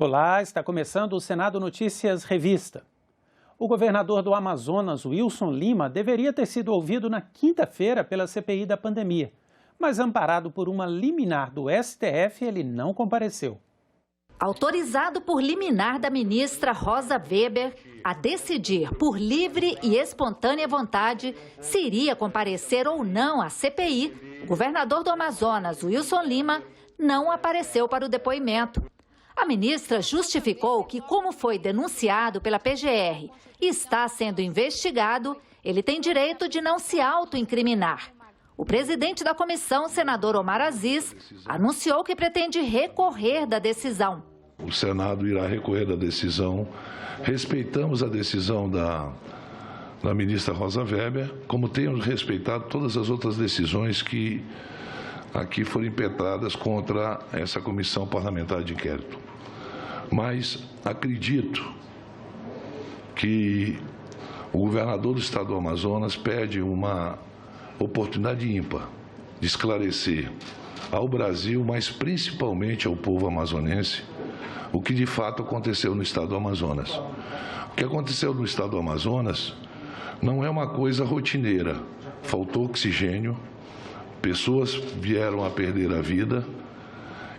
Olá, está começando o Senado Notícias Revista. O governador do Amazonas, Wilson Lima, deveria ter sido ouvido na quinta-feira pela CPI da pandemia, mas amparado por uma liminar do STF, ele não compareceu. Autorizado por liminar da ministra Rosa Weber a decidir por livre e espontânea vontade se iria comparecer ou não à CPI, o governador do Amazonas, Wilson Lima, não apareceu para o depoimento. A ministra justificou que, como foi denunciado pela PGR e está sendo investigado, ele tem direito de não se autoincriminar. O presidente da comissão, senador Omar Aziz, anunciou que pretende recorrer da decisão. O Senado irá recorrer da decisão. Respeitamos a decisão da ministra Rosa Weber, como temos respeitado todas as outras decisões que aqui foram impetradas contra essa comissão parlamentar de inquérito. Mas acredito que o governador do estado do Amazonas pede uma oportunidade ímpar de esclarecer ao Brasil, mas principalmente ao povo amazonense, o que de fato aconteceu no estado do Amazonas. O que aconteceu no estado do Amazonas não é uma coisa rotineira. Faltou oxigênio, pessoas vieram a perder a vida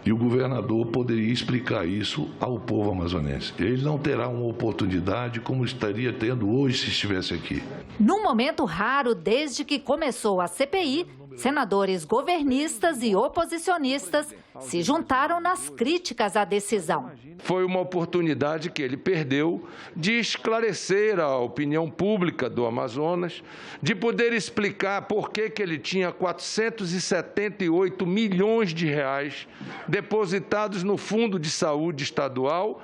e o governador poderia explicar isso ao povo amazonense. Ele não terá uma oportunidade como estaria tendo hoje se estivesse aqui. Num momento raro desde que começou a CPI, senadores governistas e oposicionistas se juntaram nas críticas à decisão. Foi uma oportunidade que ele perdeu de esclarecer a opinião pública do Amazonas, de poder explicar por que ele tinha 478 milhões de reais depositados no Fundo de Saúde Estadual,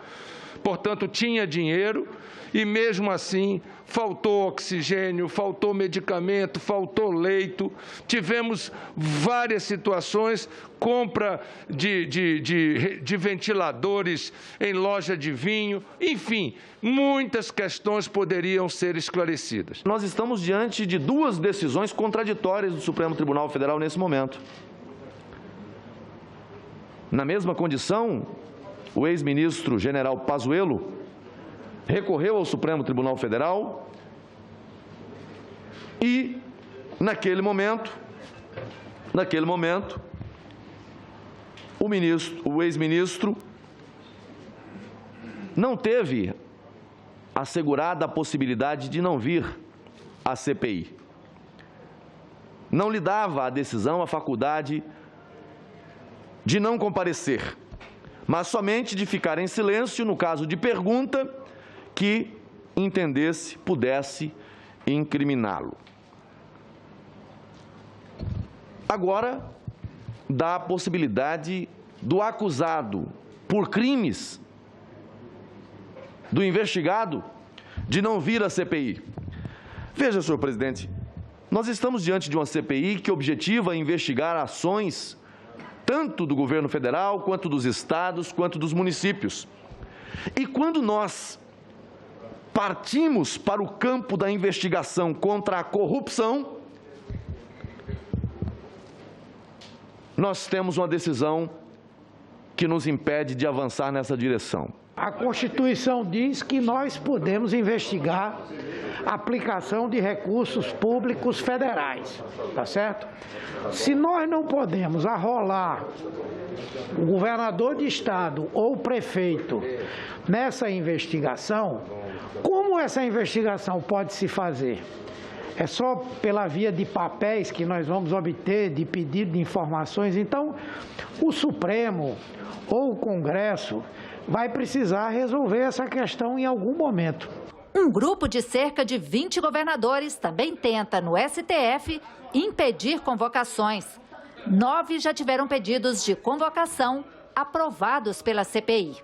portanto tinha dinheiro e mesmo assim faltou oxigênio, faltou medicamento, faltou leito, tivemos várias situações, compra de ventiladores em loja de vinho, enfim, muitas questões poderiam ser esclarecidas. Nós estamos diante de duas decisões contraditórias do Supremo Tribunal Federal nesse momento. Na mesma condição, o ex-ministro general Pazuello recorreu ao Supremo Tribunal Federal e, naquele momento, o ex-ministro não teve assegurada a possibilidade de não vir à CPI. Não lhe dava a decisão a faculdade de não comparecer, mas somente de ficar em silêncio no caso de pergunta que entendesse, pudesse incriminá-lo. Agora, dá a possibilidade do acusado por crimes do investigado de não vir à CPI. Veja, senhor presidente, nós estamos diante de uma CPI que objetiva investigar ações tanto do governo federal, quanto dos estados, quanto dos municípios. E quando nós partimos para o campo da investigação contra a corrupção, nós temos uma decisão que nos impede de avançar nessa direção. A Constituição diz que nós podemos investigar a aplicação de recursos públicos federais, tá certo? Se nós não podemos arrolar o governador de estado ou o prefeito nessa investigação, como essa investigação pode se fazer? É só pela via de papéis que nós vamos obter, de pedido de informações? Então, o Supremo ou o Congresso vai precisar resolver essa questão em algum momento. Um grupo de cerca de 20 governadores também tenta, no STF, impedir convocações. 9 já tiveram pedidos de convocação aprovados pela CPI.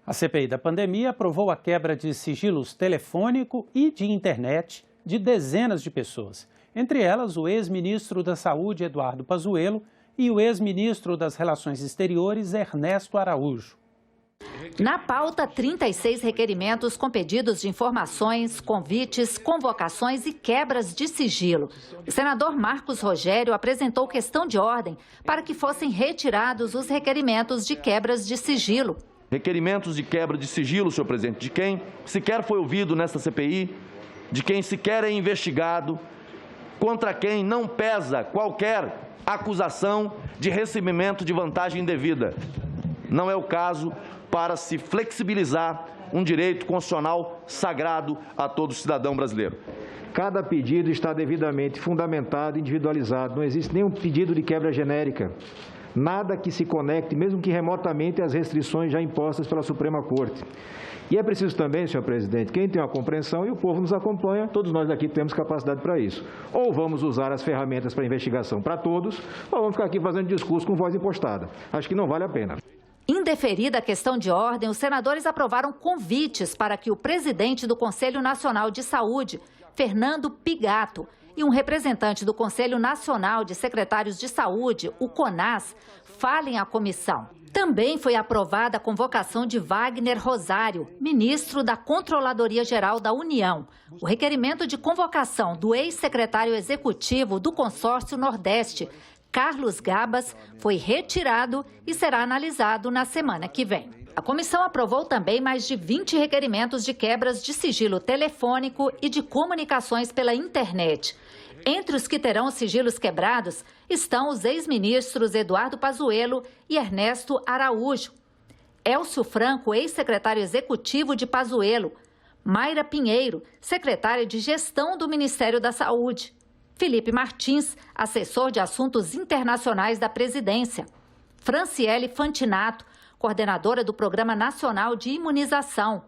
A CPI da pandemia aprovou a quebra de sigilos telefônico e de internet de dezenas de pessoas, entre elas o ex-ministro da Saúde, Eduardo Pazuello, e o ex-ministro das Relações Exteriores, Ernesto Araújo. Na pauta, 36 requerimentos com pedidos de informações, convites, convocações e quebras de sigilo. O senador Marcos Rogério apresentou questão de ordem para que fossem retirados os requerimentos de quebras de sigilo. Requerimentos de quebra de sigilo, senhor presidente, de quem sequer foi ouvido nesta CPI, de quem sequer é investigado, contra quem não pesa qualquer acusação de recebimento de vantagem indevida. Não é o caso para se flexibilizar um direito constitucional sagrado a todo cidadão brasileiro. Cada pedido está devidamente fundamentado e individualizado. Não existe nenhum pedido de quebra genérica. Nada que se conecte, mesmo que remotamente, às restrições já impostas pela Suprema Corte. E é preciso também, senhor presidente, quem tem uma compreensão e o povo nos acompanha, todos nós aqui temos capacidade para isso. Ou vamos usar as ferramentas para investigação para todos, ou vamos ficar aqui fazendo discurso com voz impostada. Acho que não vale a pena. Indeferida a questão de ordem, os senadores aprovaram convites para que o presidente do Conselho Nacional de Saúde, Fernando Pigato, e um representante do Conselho Nacional de Secretários de Saúde, o CONAS, falem à comissão. Também foi aprovada a convocação de Wagner Rosário, ministro da Controladoria Geral da União. O requerimento de convocação do ex-secretário executivo do Consórcio Nordeste, Carlos Gabas, foi retirado e será analisado na semana que vem. A comissão aprovou também mais de 20 requerimentos de quebras de sigilo telefônico e de comunicações pela internet. Entre os que terão os sigilos quebrados estão os ex-ministros Eduardo Pazuello e Ernesto Araújo, Élcio Franco, ex-secretário executivo de Pazuello, Mayra Pinheiro, secretária de Gestão do Ministério da Saúde, Felipe Martins, assessor de Assuntos Internacionais da Presidência, Franciele Fantinato, coordenadora do Programa Nacional de Imunização,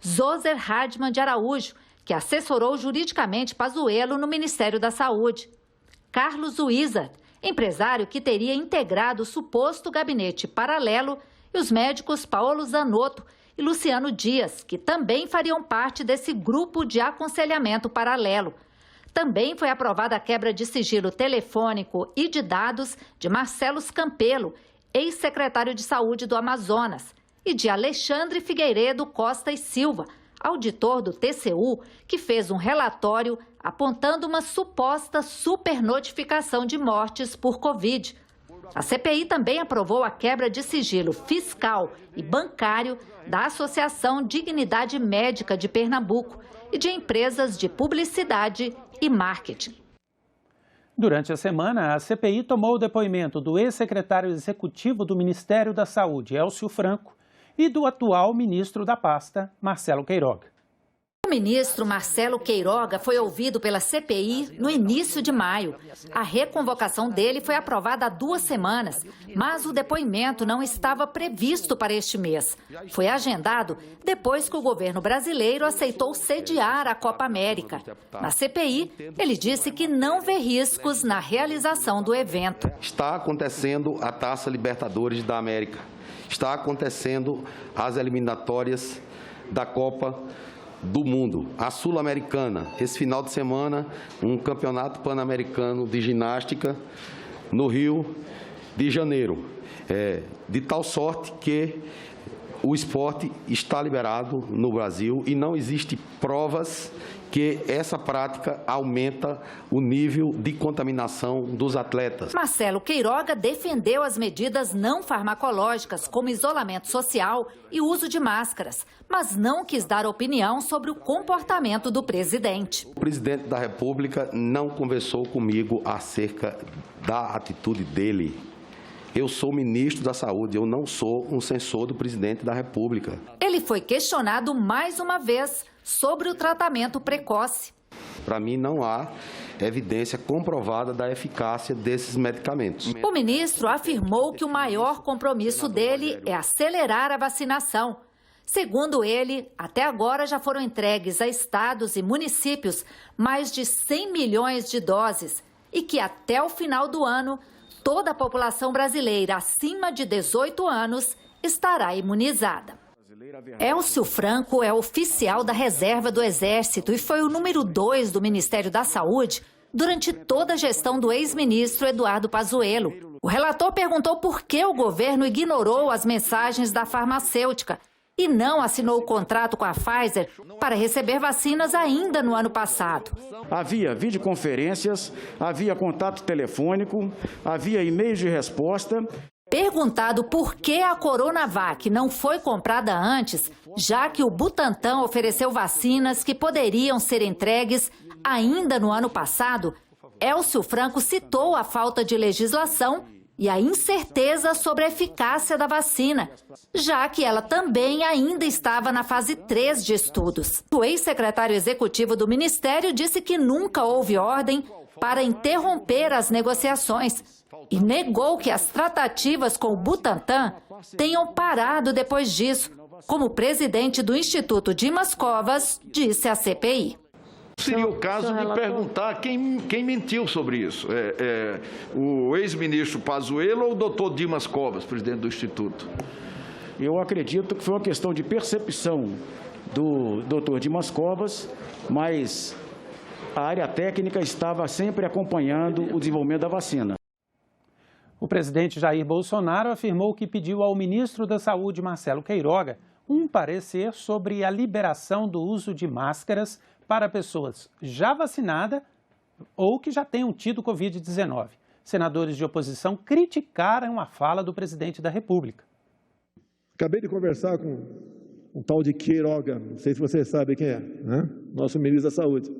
Zoser Hardman de Araújo, que assessorou juridicamente Pazuello no Ministério da Saúde, Carlos Wizard, empresário que teria integrado o suposto gabinete paralelo, e os médicos Paulo Zanotto e Luciano Dias, que também fariam parte desse grupo de aconselhamento paralelo. Também foi aprovada a quebra de sigilo telefônico e de dados de Marcelo Campelo, ex-secretário de Saúde do Amazonas, e de Alexandre Figueiredo Costa e Silva, auditor do TCU, que fez um relatório apontando uma suposta supernotificação de mortes por Covid. A CPI também aprovou a quebra de sigilo fiscal e bancário da Associação Dignidade Médica de Pernambuco e de empresas de publicidade e marketing. Durante a semana, a CPI tomou o depoimento do ex-secretário executivo do Ministério da Saúde, Élcio Franco, e do atual ministro da pasta, Marcelo Queiroga. O ministro Marcelo Queiroga foi ouvido pela CPI no início de maio. A reconvocação dele foi aprovada há 2 semanas, mas o depoimento não estava previsto para este mês. Foi agendado depois que o governo brasileiro aceitou sediar a Copa América. Na CPI, ele disse que não vê riscos na realização do evento. Está acontecendo a Taça Libertadores da América. Está acontecendo as eliminatórias da Copa do Mundo, a Sul-Americana. Esse final de semana, um campeonato pan-americano de ginástica no Rio de Janeiro. De tal sorte que o esporte está liberado no Brasil e não existe provas que essa prática aumenta o nível de contaminação dos atletas. Marcelo Queiroga defendeu as medidas não farmacológicas, como isolamento social e uso de máscaras, mas não quis dar opinião sobre o comportamento do presidente. O presidente da República não conversou comigo acerca da atitude dele. Eu sou ministro da Saúde, eu não sou um censor do presidente da República. Ele foi questionado mais uma vez sobre o tratamento precoce. Para mim, não há evidência comprovada da eficácia desses medicamentos. O ministro afirmou que o maior compromisso dele é acelerar a vacinação. Segundo ele, até agora já foram entregues a estados e municípios mais de 100 milhões de doses e que até o final do ano, toda a população brasileira acima de 18 anos estará imunizada. Élcio Franco é oficial da reserva do Exército e foi o número 2 do Ministério da Saúde durante toda a gestão do ex-ministro Eduardo Pazuello. O relator perguntou por que o governo ignorou as mensagens da farmacêutica e não assinou o contrato com a Pfizer para receber vacinas ainda no ano passado. Havia videoconferências, havia contato telefônico, havia e-mails de resposta. Perguntado por que a Coronavac não foi comprada antes, já que o Butantan ofereceu vacinas que poderiam ser entregues ainda no ano passado, Elcio Franco citou a falta de legislação e a incerteza sobre a eficácia da vacina, já que ela também ainda estava na fase 3 de estudos. O ex-secretário executivo do Ministério disse que nunca houve ordem para interromper as negociações e negou que as tratativas com o Butantan tenham parado depois disso, como o presidente do Instituto Dimas Covas disse à CPI. Seria o caso de perguntar quem mentiu sobre isso. O ex-ministro Pazuello ou o doutor Dimas Covas, presidente do Instituto? Eu acredito que foi uma questão de percepção do doutor Dimas Covas, mas a área técnica estava sempre acompanhando o desenvolvimento da vacina. O presidente Jair Bolsonaro afirmou que pediu ao ministro da Saúde, Marcelo Queiroga, um parecer sobre a liberação do uso de máscaras para pessoas já vacinadas ou que já tenham tido Covid-19. Senadores de oposição criticaram a fala do presidente da República. Acabei de conversar com um tal de Queiroga, não sei se vocês sabem quem é, né? Nosso ministro da Saúde.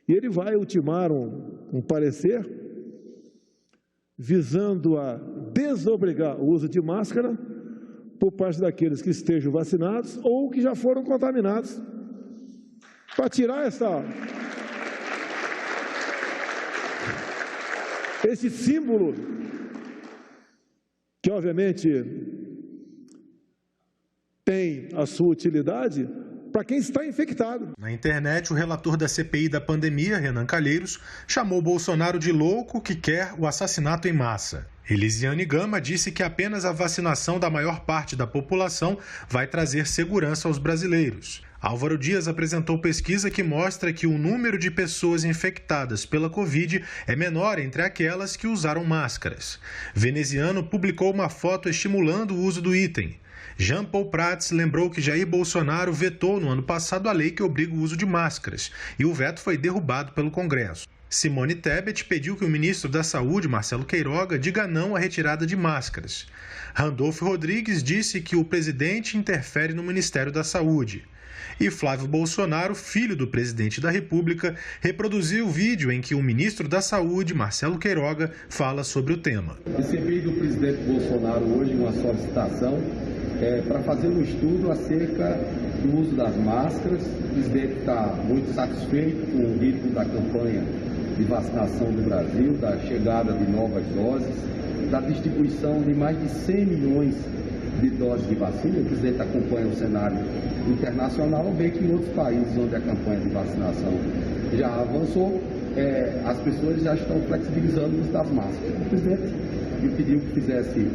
E ele vai ultimar um parecer visando a desobrigar o uso de máscara por parte daqueles que estejam vacinados ou que já foram contaminados, para tirar esse símbolo que obviamente tem a sua utilidade para quem está infectado. Na internet, o relator da CPI da pandemia, Renan Calheiros, chamou Bolsonaro de louco que quer o assassinato em massa. Elisiane Gama disse que apenas a vacinação da maior parte da população vai trazer segurança aos brasileiros. Álvaro Dias apresentou pesquisa que mostra que o número de pessoas infectadas pela Covid é menor entre aquelas que usaram máscaras. Veneziano publicou uma foto estimulando o uso do item. Jean Paul Prats lembrou que Jair Bolsonaro vetou no ano passado a lei que obriga o uso de máscaras, e o veto foi derrubado pelo Congresso. Simone Tebet pediu que o ministro da Saúde, Marcelo Queiroga, diga não à retirada de máscaras. Randolfo Rodrigues disse que o presidente interfere no Ministério da Saúde. E Flávio Bolsonaro, filho do presidente da República, reproduziu o vídeo em que o ministro da Saúde, Marcelo Queiroga, fala sobre o tema. Recebi do presidente Bolsonaro hoje uma solicitação para fazer um estudo acerca do uso das máscaras. O presidente está muito satisfeito com o ritmo da campanha de vacinação do Brasil, da chegada de novas doses, da distribuição de mais de 100 milhões de doses de vacina. O presidente acompanha o cenário internacional, bem que em outros países onde a campanha de vacinação já avançou, as pessoas já estão flexibilizando o uso das máscaras. O presidente me pediu que fizesse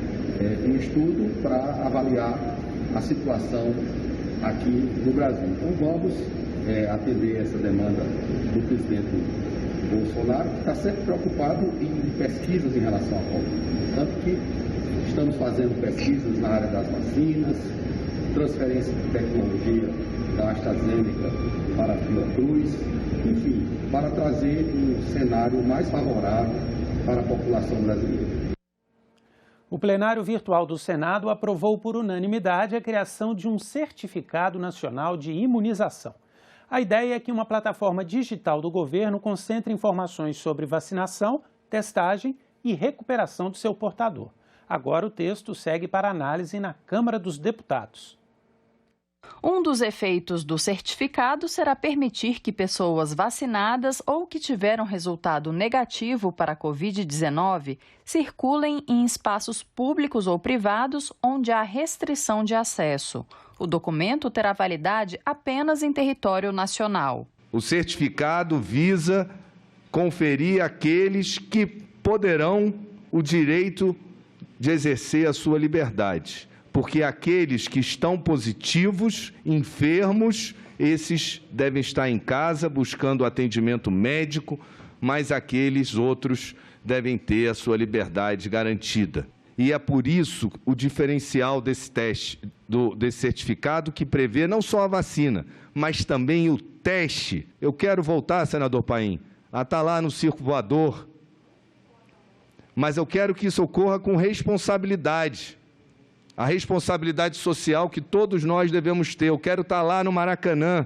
um estudo para avaliar a situação aqui no Brasil. Então vamos atender essa demanda do presidente Bolsonaro, que está sempre preocupado em pesquisas em relação à Covid. Tanto que estamos fazendo pesquisas na área das vacinas, transferência de tecnologia da AstraZeneca para a Fiocruz, enfim, para trazer um cenário mais favorável para a população brasileira. O plenário virtual do Senado aprovou por unanimidade a criação de um certificado nacional de imunização. A ideia é que uma plataforma digital do governo concentre informações sobre vacinação, testagem e recuperação do seu portador. Agora o texto segue para análise na Câmara dos Deputados. Um dos efeitos do certificado será permitir que pessoas vacinadas ou que tiveram resultado negativo para a Covid-19 circulem em espaços públicos ou privados onde há restrição de acesso. O documento terá validade apenas em território nacional. O certificado visa conferir àqueles que poderão o direito de exercer a sua liberdade. Porque aqueles que estão positivos, enfermos, esses devem estar em casa buscando atendimento médico, mas aqueles outros devem ter a sua liberdade garantida. E é por isso o diferencial desse teste, desse certificado, que prevê não só a vacina, mas também o teste. Eu quero voltar, senador Paim, a estar lá no circo voador, mas eu quero que isso ocorra com responsabilidade. A responsabilidade social que todos nós devemos ter. Eu quero estar lá no Maracanã,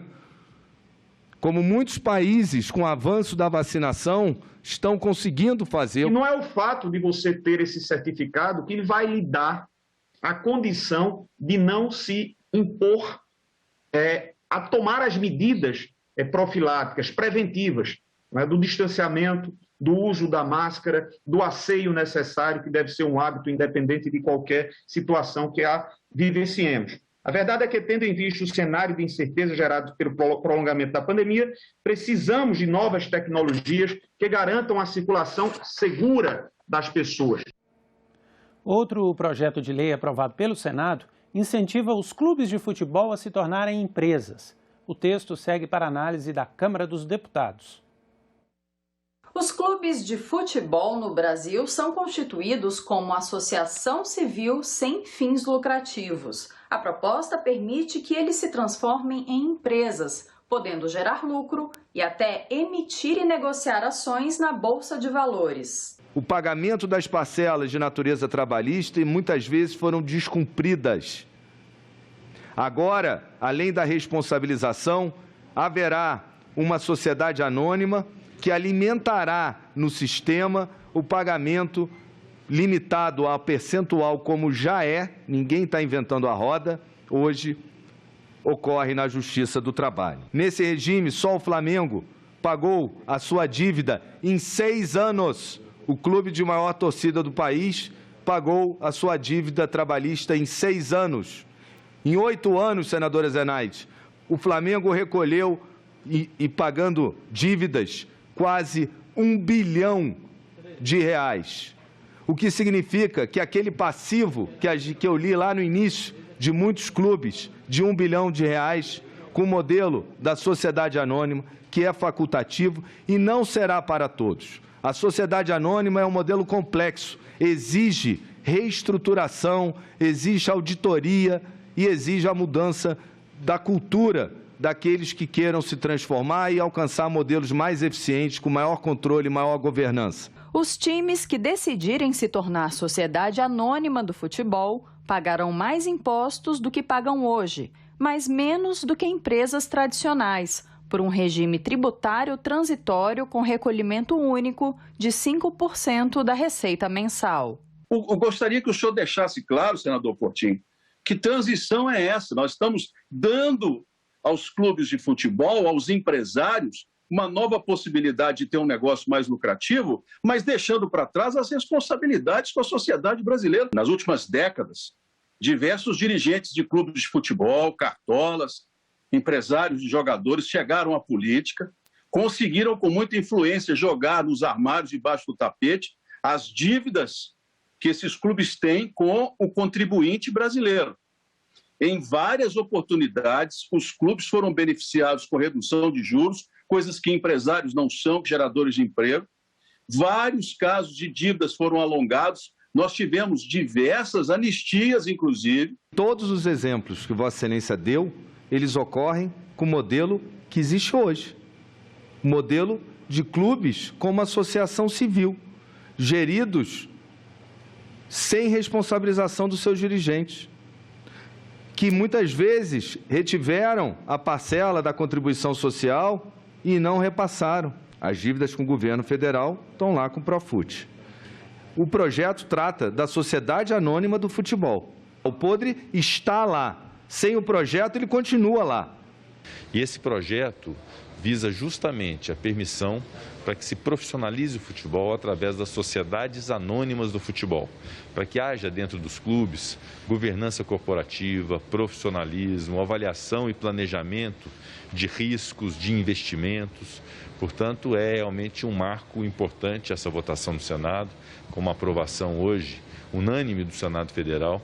como muitos países com o avanço da vacinação estão conseguindo fazer. E não é o fato de você ter esse certificado que vai lhe dar a condição de não se impor a tomar as medidas profiláticas, preventivas, né, do distanciamento, do uso da máscara, do asseio necessário, que deve ser um hábito independente de qualquer situação que vivenciemos. A verdade é que, tendo em vista o cenário de incerteza gerado pelo prolongamento da pandemia, precisamos de novas tecnologias que garantam a circulação segura das pessoas. Outro projeto de lei aprovado pelo Senado incentiva os clubes de futebol a se tornarem empresas. O texto segue para análise da Câmara dos Deputados. Os clubes de futebol no Brasil são constituídos como associação civil sem fins lucrativos. A proposta permite que eles se transformem em empresas, podendo gerar lucro e até emitir e negociar ações na Bolsa de Valores. O pagamento das parcelas de natureza trabalhista muitas vezes foram descumpridas. Agora, além da responsabilização, haverá uma sociedade anônima que alimentará no sistema o pagamento limitado a percentual, como já é, ninguém está inventando a roda, hoje ocorre na Justiça do Trabalho. Nesse regime, só o Flamengo pagou a sua dívida em 6 anos. O clube de maior torcida do país pagou a sua dívida trabalhista em 6 anos. Em 8 anos, senadora Zenaide, o Flamengo recolheu e pagando dívidas quase R$1 bilhão. O que significa que aquele passivo que eu li lá no início de muitos clubes de R$1 bilhão, com o modelo da sociedade anônima, que é facultativo e não será para todos. A sociedade anônima é um modelo complexo, exige reestruturação, exige auditoria e exige a mudança da cultura daqueles que queiram se transformar e alcançar modelos mais eficientes, com maior controle e maior governança. Os times que decidirem se tornar sociedade anônima do futebol pagarão mais impostos do que pagam hoje, mas menos do que empresas tradicionais, por um regime tributário transitório com recolhimento único de 5% da receita mensal. Eu gostaria que o senhor deixasse claro, senador Portinho, que transição é essa? Nós estamos dando aos clubes de futebol, aos empresários, uma nova possibilidade de ter um negócio mais lucrativo, mas deixando para trás as responsabilidades com a sociedade brasileira. Nas últimas décadas, diversos dirigentes de clubes de futebol, cartolas, empresários de jogadores chegaram à política, conseguiram com muita influência jogar nos armários debaixo do tapete as dívidas que esses clubes têm com o contribuinte brasileiro. Em várias oportunidades, os clubes foram beneficiados com redução de juros, coisas que empresários não são, geradores de emprego. Vários casos de dívidas foram alongados. Nós tivemos diversas anistias, inclusive. Todos os exemplos que Vossa Excelência deu, eles ocorrem com o modelo que existe hoje. O modelo de clubes como associação civil, geridos sem responsabilização dos seus dirigentes, que muitas vezes retiveram a parcela da contribuição social e não repassaram. As dívidas com o governo federal estão lá com o Profut. O projeto trata da sociedade anônima do futebol. O podre está lá. Sem o projeto, ele continua lá. E esse projeto visa justamente a permissão para que se profissionalize o futebol através das sociedades anônimas do futebol, para que haja dentro dos clubes governança corporativa, profissionalismo, avaliação e planejamento de riscos, de investimentos. Portanto, é realmente um marco importante essa votação no Senado, com uma aprovação hoje unânime do Senado Federal,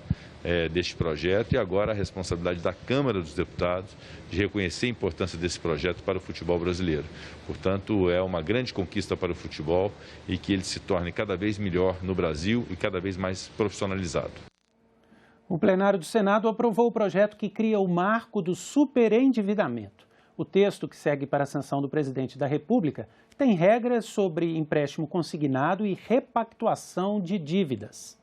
deste projeto e agora a responsabilidade da Câmara dos Deputados de reconhecer a importância desse projeto para o futebol brasileiro. Portanto, é uma grande conquista para o futebol e que ele se torne cada vez melhor no Brasil e cada vez mais profissionalizado. O plenário do Senado aprovou o projeto que cria o marco do superendividamento. O texto, que segue para a sanção do presidente da República, tem regras sobre empréstimo consignado e repactuação de dívidas.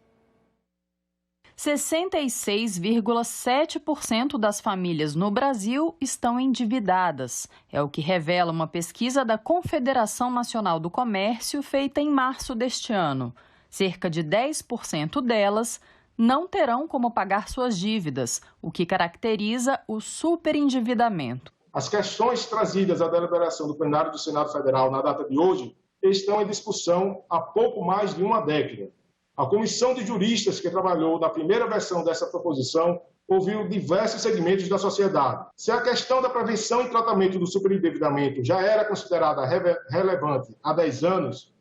66,7% das famílias no Brasil estão endividadas. É o que revela uma pesquisa da Confederação Nacional do Comércio feita em março deste ano. Cerca de 10% delas não terão como pagar suas dívidas, o que caracteriza o superendividamento. As questões trazidas à deliberação do plenário do Senado Federal na data de hoje estão em discussão há pouco mais de uma década. A comissão de juristas que trabalhou na primeira versão dessa proposição ouviu diversos segmentos da sociedade. Se a questão da prevenção e tratamento do superendividamento já era considerada relevante há 10 anos,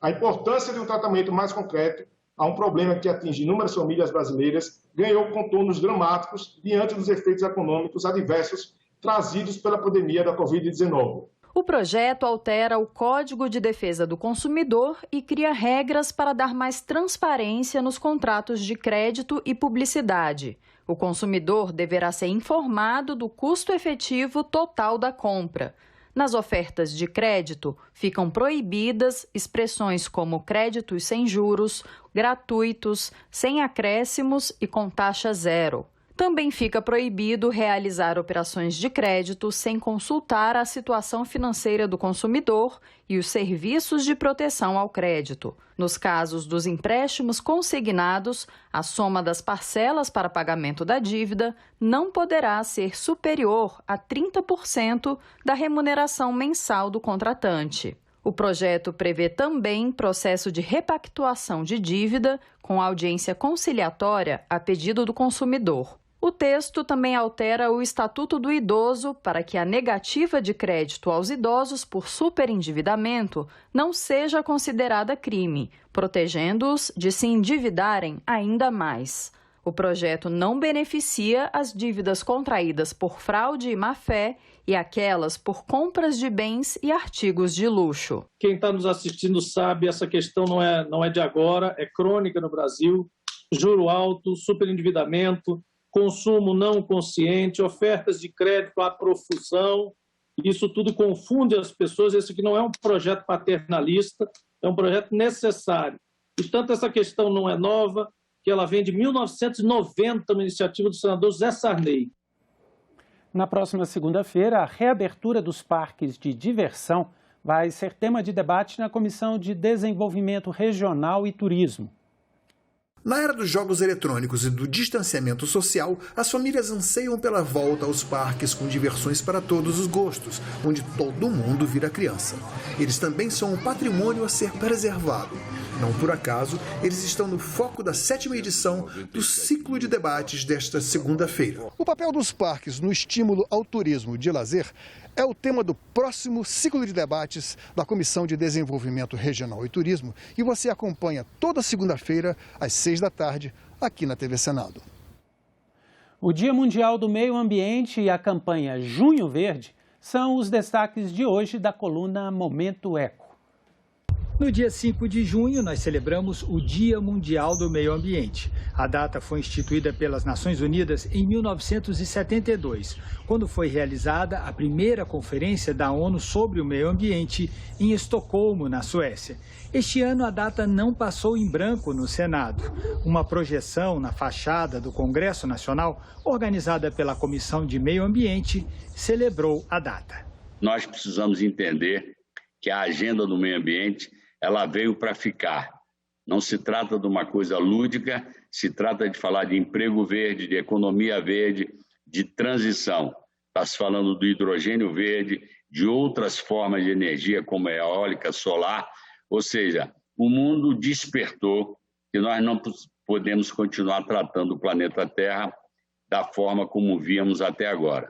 a importância de um tratamento mais concreto a um problema que atinge inúmeras famílias brasileiras ganhou contornos dramáticos diante dos efeitos econômicos adversos trazidos pela pandemia da Covid-19. O projeto altera o Código de Defesa do Consumidor e cria regras para dar mais transparência nos contratos de crédito e publicidade. O consumidor deverá ser informado do custo efetivo total da compra. Nas ofertas de crédito, ficam proibidas expressões como créditos sem juros, gratuitos, sem acréscimos e com taxa zero. Também fica proibido realizar operações de crédito sem consultar a situação financeira do consumidor e os serviços de proteção ao crédito. Nos casos dos empréstimos consignados, a soma das parcelas para pagamento da dívida não poderá ser superior a 30% da remuneração mensal do contratante. O projeto prevê também processo de repactuação de dívida com audiência conciliatória a pedido do consumidor. O texto também altera o Estatuto do Idoso para que a negativa de crédito aos idosos por superendividamento não seja considerada crime, protegendo-os de se endividarem ainda mais. O projeto não beneficia as dívidas contraídas por fraude e má-fé e aquelas por compras de bens e artigos de luxo. Quem está nos assistindo sabe, essa questão não é de agora, é crônica no Brasil. Juro alto, superendividamento, consumo não consciente, ofertas de crédito à profusão, isso tudo confunde as pessoas. Esse aqui não é um projeto paternalista, é um projeto necessário. E tanto essa questão não é nova, que ela vem de 1990, uma iniciativa do senador Zé Sarney. Na próxima segunda-feira, a reabertura dos parques de diversão vai ser tema de debate na Comissão de Desenvolvimento Regional e Turismo. Na era dos jogos eletrônicos e do distanciamento social, as famílias anseiam pela volta aos parques com diversões para todos os gostos, onde todo mundo vira criança. Eles também são um patrimônio a ser preservado. Não por acaso, eles estão no foco da 7ª edição do ciclo de debates desta segunda-feira. O papel dos parques no estímulo ao turismo de lazer é o tema do próximo ciclo de debates da Comissão de Desenvolvimento Regional e Turismo e você acompanha toda segunda-feira às 6 da tarde aqui na TV Senado. O Dia Mundial do Meio Ambiente e a campanha Junho Verde são os destaques de hoje da coluna Momento Eco. No dia 5 de junho, nós celebramos o Dia Mundial do Meio Ambiente. A data foi instituída pelas Nações Unidas em 1972, quando foi realizada a primeira conferência da ONU sobre o meio ambiente em Estocolmo, na Suécia. Este ano, a data não passou em branco no Senado. Uma projeção na fachada do Congresso Nacional, organizada pela Comissão de Meio Ambiente, celebrou a data. Nós precisamos entender que a agenda do meio ambiente ela veio para ficar. Não se trata de uma coisa lúdica, se trata de falar de emprego verde, de economia verde, de transição. Está se falando do hidrogênio verde, de outras formas de energia, como a eólica, solar. Ou seja, o mundo despertou que nós não podemos continuar tratando o planeta Terra da forma como víamos até agora.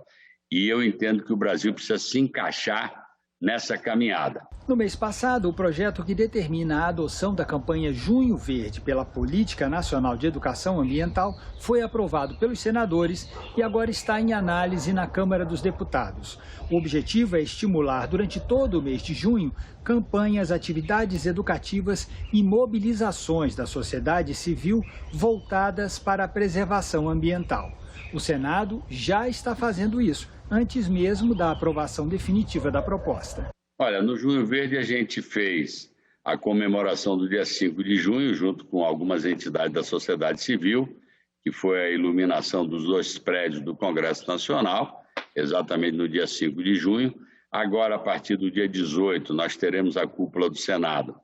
E eu entendo que o Brasil precisa se encaixar nessa caminhada. No mês passado, o projeto que determina a adoção da campanha Junho Verde pela Política Nacional de Educação Ambiental foi aprovado pelos senadores e agora está em análise na Câmara dos Deputados. O objetivo é estimular durante todo o mês de junho campanhas, atividades educativas e mobilizações da sociedade civil voltadas para a preservação ambiental. O Senado já está fazendo isso, antes mesmo da aprovação definitiva da proposta. Olha, no Junho Verde a gente fez a comemoração do dia 5 de junho, junto com algumas entidades da sociedade civil, que foi a iluminação dos 2 prédios do Congresso Nacional, exatamente no dia 5 de junho. Agora, a partir do dia 18, nós teremos a cúpula do Senado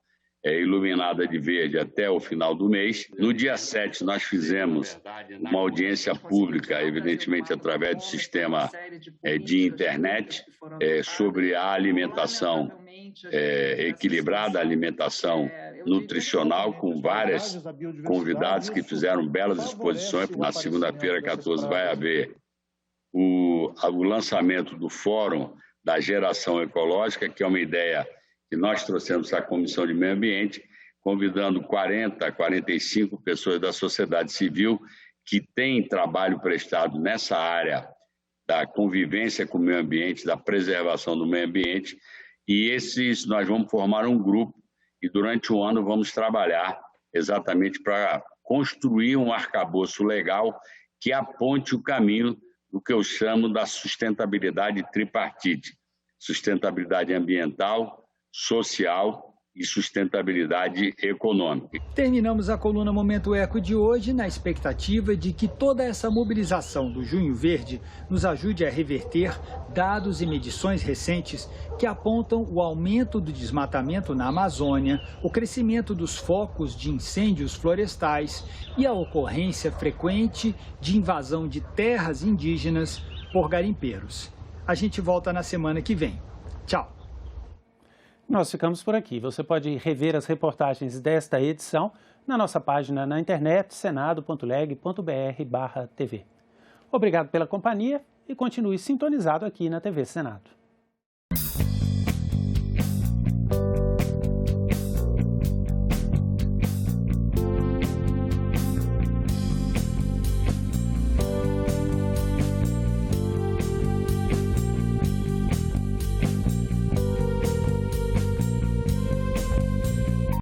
iluminada de verde até o final do mês. No dia 7, nós fizemos uma audiência pública, evidentemente através do sistema de internet, sobre a alimentação equilibrada, a alimentação nutricional, com vários convidados que fizeram belas exposições. Na segunda-feira, 14, vai haver o lançamento do Fórum da Geração Ecológica, que é uma ideia que nós trouxemos à Comissão de Meio Ambiente, convidando 40, 45 pessoas da sociedade civil que têm trabalho prestado nessa área da convivência com o meio ambiente, da preservação do meio ambiente, e nós vamos formar um grupo e durante o ano vamos trabalhar exatamente para construir um arcabouço legal que aponte o caminho do que eu chamo da sustentabilidade tripartite: sustentabilidade ambiental, social e sustentabilidade econômica. Terminamos a coluna Momento Eco de hoje na expectativa de que toda essa mobilização do Junho Verde nos ajude a reverter dados e medições recentes que apontam o aumento do desmatamento na Amazônia, o crescimento dos focos de incêndios florestais e a ocorrência frequente de invasão de terras indígenas por garimpeiros. A gente volta na semana que vem. Tchau! Nós ficamos por aqui. Você pode rever as reportagens desta edição na nossa página na internet, senado.leg.br/tv. Obrigado pela companhia e continue sintonizado aqui na TV Senado.